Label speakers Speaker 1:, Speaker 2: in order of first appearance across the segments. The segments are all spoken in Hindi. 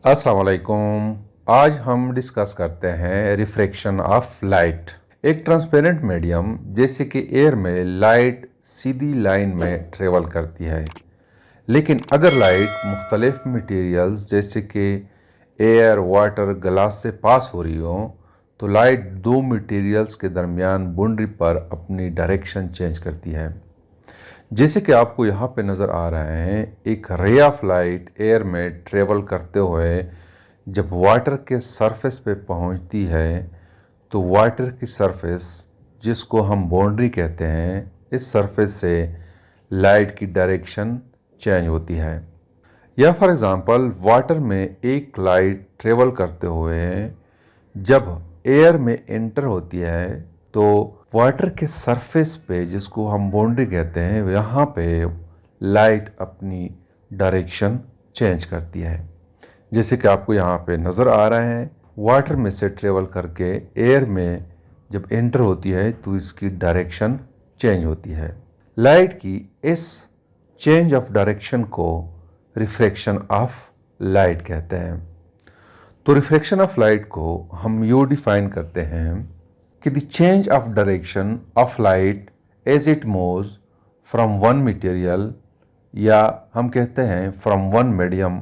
Speaker 1: अस्सलाम वालेकुम। आज हम डिस्कस करते हैं रिफ्रैक्शन ऑफ लाइट। एक ट्रांसपेरेंट मीडियम जैसे कि एयर में लाइट सीधी लाइन में ट्रेवल करती है, लेकिन अगर लाइट मुख्तलिफ मटेरियल्स जैसे कि एयर, वाटर, ग्लास से पास हो रही हो तो लाइट दो मटेरियल्स के दरमियान बाउंड्री पर अपनी डायरेक्शन चेंज करती है। जैसे कि आपको यहाँ पे नज़र आ रहे हैं, एक रे ऑफ लाइट एयर में ट्रेवल करते हुए जब वाटर के सरफेस पे पहुँचती है तो वाटर की सरफेस, जिसको हम बाउंड्री कहते हैं, इस सरफेस से लाइट की डायरेक्शन चेंज होती है। या फॉर एग्ज़ाम्पल वाटर में एक लाइट ट्रेवल करते हुए जब एयर में एंटर होती है तो वाटर के सरफेस पे, जिसको हम बाउंड्री कहते हैं, यहाँ पे लाइट अपनी डायरेक्शन चेंज करती है। जैसे कि आपको यहाँ पे नज़र आ रहा है, वाटर में से ट्रेवल करके एयर में जब एंटर होती है तो इसकी डायरेक्शन चेंज होती है। लाइट की इस चेंज ऑफ डायरेक्शन को रिफ्रैक्शन ऑफ लाइट कहते हैं। तो रिफ्रैक्शन ऑफ लाइट को हम यूँ डिफाइन करते हैं कि the change of direction of light as it moves from one material, या हम कहते हैं from one medium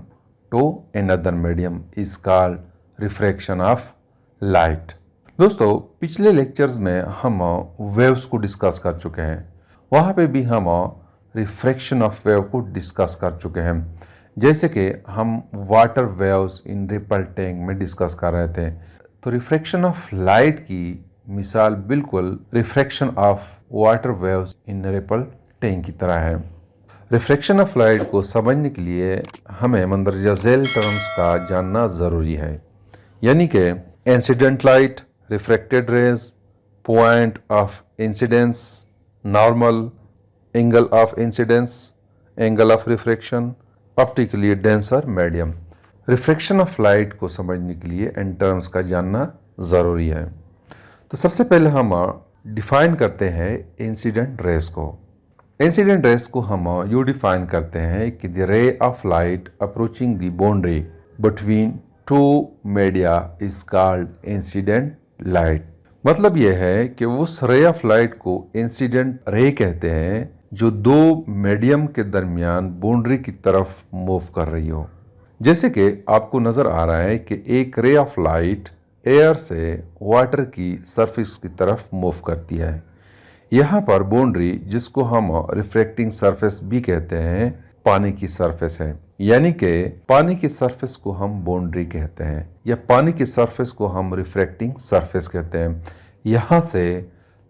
Speaker 1: to another medium, is called refraction of light. दोस्तों, पिछले लेक्चर्स में हम वेव्स को डिस्कस कर चुके हैं। वहाँ पे भी हम रिफ्रैक्शन ऑफ वेव को डिस्कस कर चुके हैं। जैसे कि हम water waves in ripple tank में डिस्कस कर रहे थे। तो रिफ्रैक्शन ऑफ लाइट की मिसाल बिल्कुल refraction of water waves in ripple tank की तरह है। रिफ्रैक्शन ऑफ लाइट को समझने के लिए हमें मंदरजा झैल टर्म्स का जानना ज़रूरी है, यानी कि incident light, refracted rays, point of incidence, normal, angle of incidence, angle of refraction, optically denser medium. Refraction of light को समझने के लिए इन टर्म्स का जानना ज़रूरी है। तो सबसे पहले हम डिफाइन करते हैं इंसिडेंट रेस को। इंसिडेंट रेस को हम यू डिफाइन करते हैं कि the ray of light approaching the boundary between two media is called incident light. मतलब यह है कि उस रे ऑफ लाइट को इंसिडेंट रे कहते हैं जो दो मीडियम के दरमियान बाउंड्री की तरफ मूव कर रही हो। जैसे कि आपको नज़र आ रहा है कि एक रे ऑफ लाइट एयर से वाटर की सरफेस की तरफ मूव करती है। यहाँ पर बाउंड्री, जिसको हम रिफ्रैक्टिंग सरफेस भी कहते हैं, पानी की सरफेस है। यानी कि पानी की सरफेस को हम बाउंड्री कहते हैं या पानी की सरफेस को हम रिफ्रैक्टिंग सरफेस कहते हैं। यहाँ से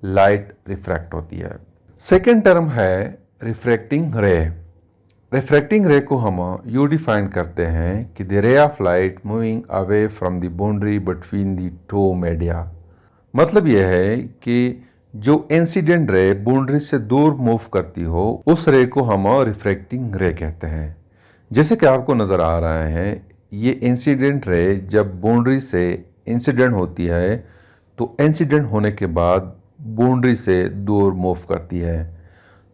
Speaker 1: लाइट रिफ्रैक्ट होती है। सेकेंड टर्म है रिफ्रैक्टिंग रे। रिफ्रैक्टिंग रे को हम यू डिफाइन करते हैं कि the ray of light moving away from the boundary between the two media. मतलब यह है कि जो इंसिडेंट रे बाउंड्री से दूर मूव करती हो, उस रे को हम रिफ्रैक्टिंग रे कहते हैं। जैसे कि आपको नज़र आ रहा है, ये इंसिडेंट रे जब बाउंड्री से इंसिडेंट होती है तो इंसिडेंट होने के बाद बाउंड्री से दूर मूव करती है,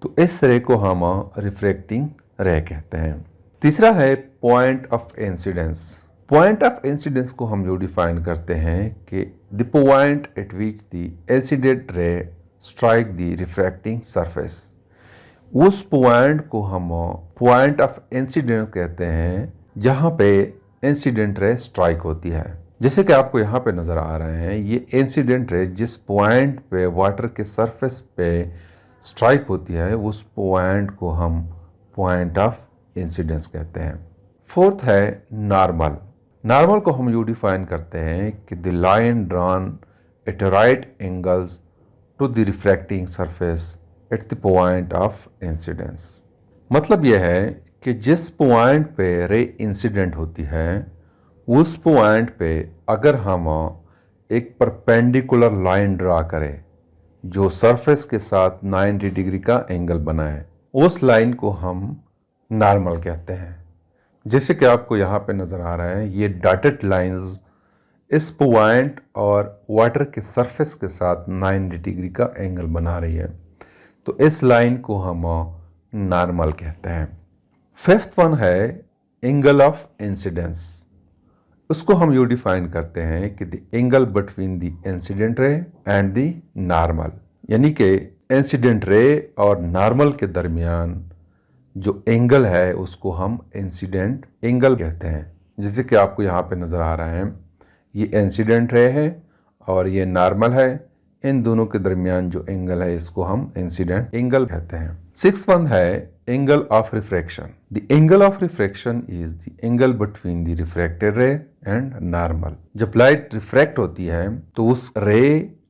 Speaker 1: तो इस रे को हम रिफ्रैक्टिंग रे कहते हैं। तीसरा है point of incidence. Point of incidence को हम यू डिफाइन करते हैं कि the point eight which the incident ray strike the refracting surface. उस पॉइंट को हम पॉइंट ऑफ इंसिडेंस कहते हैं जहाँ पे इंसिडेंट रे स्ट्राइक होती है। जैसे कि आपको यहाँ पे नज़र आ रहे हैं, ये इंसिडेंट रे जिस पॉइंट पे वाटर के सरफेस पे स्ट्राइक होती है, उस पॉइंट को हम पॉइंट ऑफ इंसिडेंस कहते हैं। फोर्थ है नॉर्मल। नॉर्मल को हम यू डिफाइन करते हैं कि the line drawn at right angles to the refracting surface at the point of incidence. मतलब यह है कि जिस पॉइंट पे रे इंसिडेंट होती है, उस पॉइंट पे अगर हम एक परपेंडिकुलर लाइन ड्रा करें जो सरफेस के साथ 90 डिग्री का एंगल बनाए, उस लाइन को हम नॉर्मल कहते हैं। जैसे कि आपको यहाँ पे नज़र आ रहा है, ये डॉटेड लाइंस इस पॉइंट और वाटर के सरफेस के साथ 90 डिग्री का एंगल बना रही है, तो इस लाइन को हम नॉर्मल कहते हैं। फिफ्थ वन है एंगल ऑफ इंसिडेंस। उसको हम यूँ डिफाइन करते हैं कि the angle between the incident ray and the normal, यानी कि इंसिडेंट रे और नॉर्मल के दरमियान जो एंगल है उसको हम इंसिडेंट एंगल कहते हैं। जैसे कि आपको यहाँ पे नज़र आ रहा है, ये इंसिडेंट रे है और ये नॉर्मल है, इन दोनों के दरमियान जो एंगल है इसको हम इंसिडेंट एंगल कहते हैं। 6th है angle of refraction. The angle of refraction is the angle between the refracted रे एंड नॉर्मल। जब लाइट रिफ्रैक्ट होती है तो उस रे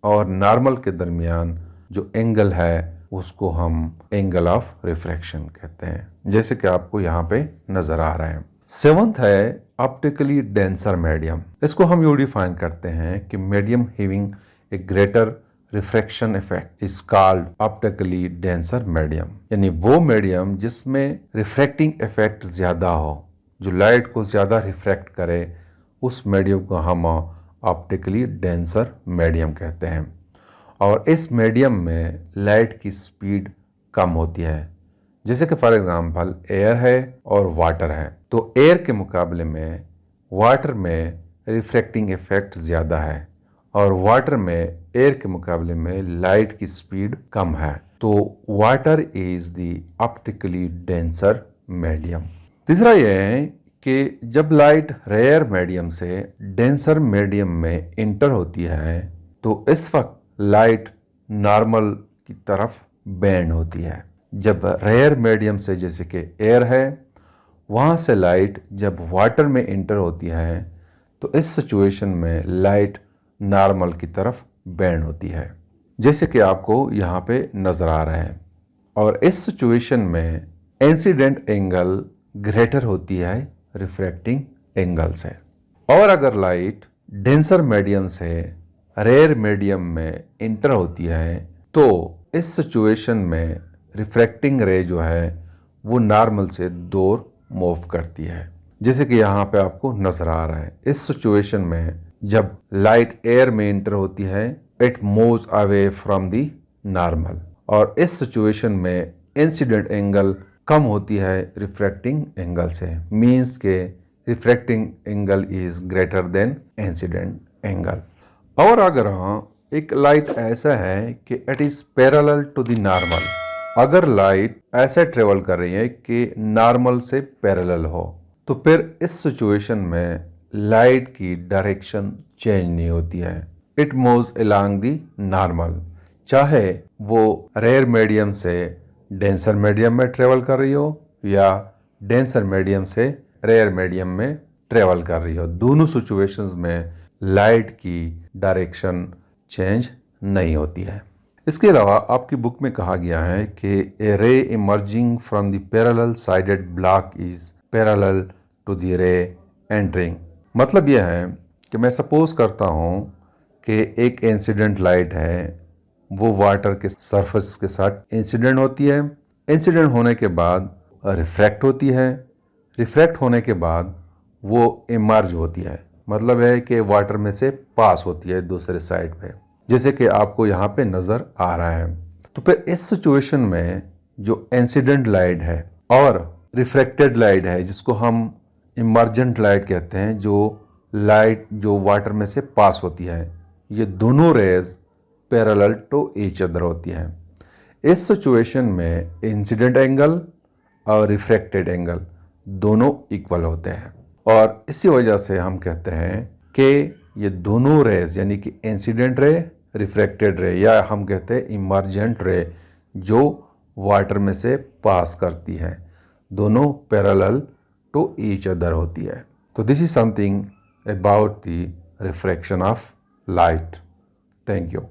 Speaker 1: और नॉर्मल के दरमियान जो एंगल है उसको हम एंगल ऑफ रिफ्रैक्शन कहते हैं, जैसे कि आपको यहाँ पे नजर आ रहा है। 7th है ऑप्टिकली डेंसर मीडियम। इसको हम यूँ डिफाइन करते हैं कि medium having a greater refraction effect is called optically denser medium, यानी वो मीडियम जिसमें रिफ्रैक्टिंग इफेक्ट ज्यादा हो, जो लाइट को ज्यादा रिफ्रैक्ट करे, उस मीडियम को हम ऑप्टिकली डेंसर मीडियम कहते हैं। और इस मीडियम में लाइट की स्पीड कम होती है। जैसे कि फॉर एग्जांपल एयर है और वाटर है, तो एयर के मुकाबले में वाटर में रिफ्रैक्टिंग इफेक्ट ज़्यादा है और वाटर में एयर के मुकाबले में लाइट की स्पीड कम है, तो water is the optically denser medium. तीसरा यह है कि जब लाइट रेयर मीडियम से डेंसर मीडियम में इंटर होती है तो इस वक्त लाइट नॉर्मल की तरफ बेंड होती है। जब रेयर मीडियम से, जैसे कि एयर है, वहाँ से लाइट जब वाटर में इंटर होती है तो इस सिचुएशन में लाइट नॉर्मल की तरफ बेंड होती है, जैसे कि आपको यहाँ पे नज़र आ रहा है। और इस सिचुएशन में इंसिडेंट एंगल ग्रेटर होती है रिफ्रैक्टिंग एंगल से। और अगर लाइट डेंसर मीडियम से रेयर मीडियम में इंटर होती है तो इस सिचुएशन में रिफ्रैक्टिंग रे जो है वो नॉर्मल से दूर मूव करती है, जैसे कि यहाँ पे आपको नजर आ रहा है। इस सिचुएशन में जब लाइट एयर में इंटर होती है it moves away from the normal, और इस सिचुएशन में इंसिडेंट एंगल कम होती है रिफ्रैक्टिंग एंगल से, मीन्स के refracting angle is greater than incident angle. और अगर एक लाइट ऐसा है कि it is parallel to the normal, अगर लाइट ऐसे ट्रेवल कर रही है कि नॉर्मल से पैरेलल हो, तो फिर इस सिचुएशन में लाइट की डायरेक्शन चेंज नहीं होती है, it moves along the normal, चाहे वो रेयर मीडियम से डेंसर मीडियम में ट्रेवल कर रही हो या डेंसर मीडियम से रेयर मीडियम में ट्रेवल कर रही हो। दोनों सिचुएशंस में लाइट की डायरेक्शन चेंज नहीं होती है। इसके अलावा आपकी बुक में कहा गया है कि a ray emerging from the parallel sided block is parallel to the ray entering. मतलब यह है कि मैं सपोज करता हूँ कि एक इंसिडेंट लाइट है, वो वाटर के सरफेस के साथ इंसिडेंट होती है, इंसिडेंट होने के बाद रिफ्रैक्ट होती है, रिफ्रैक्ट होने के बाद वो इमर्ज होती है, मतलब है कि वाटर में से पास होती है दूसरे साइड पे, जैसे कि आपको यहाँ पे नज़र आ रहा है। तो फिर इस सिचुएशन में जो इंसिडेंट लाइट है और रिफ्रैक्टेड लाइट है, जिसको हम इमर्जेंट लाइट कहते हैं, जो लाइट जो वाटर में से पास होती है, ये दोनों rays parallel to each other होती हैं। इस सिचुएशन में इंसिडेंट एंगल और रिफ्रैक्टेड एंगल दोनों इक्वल होते हैं, और इसी वजह से हम कहते हैं कि ये दोनों रेज, यानी कि इंसिडेंट रे, रिफ्रैक्टेड रे, या हम कहते हैं इमर्जेंट रे जो वाटर में से पास करती है, दोनों पैरेलल टू ईच अदर होती है। तो this is something about the refraction of light. Thank you.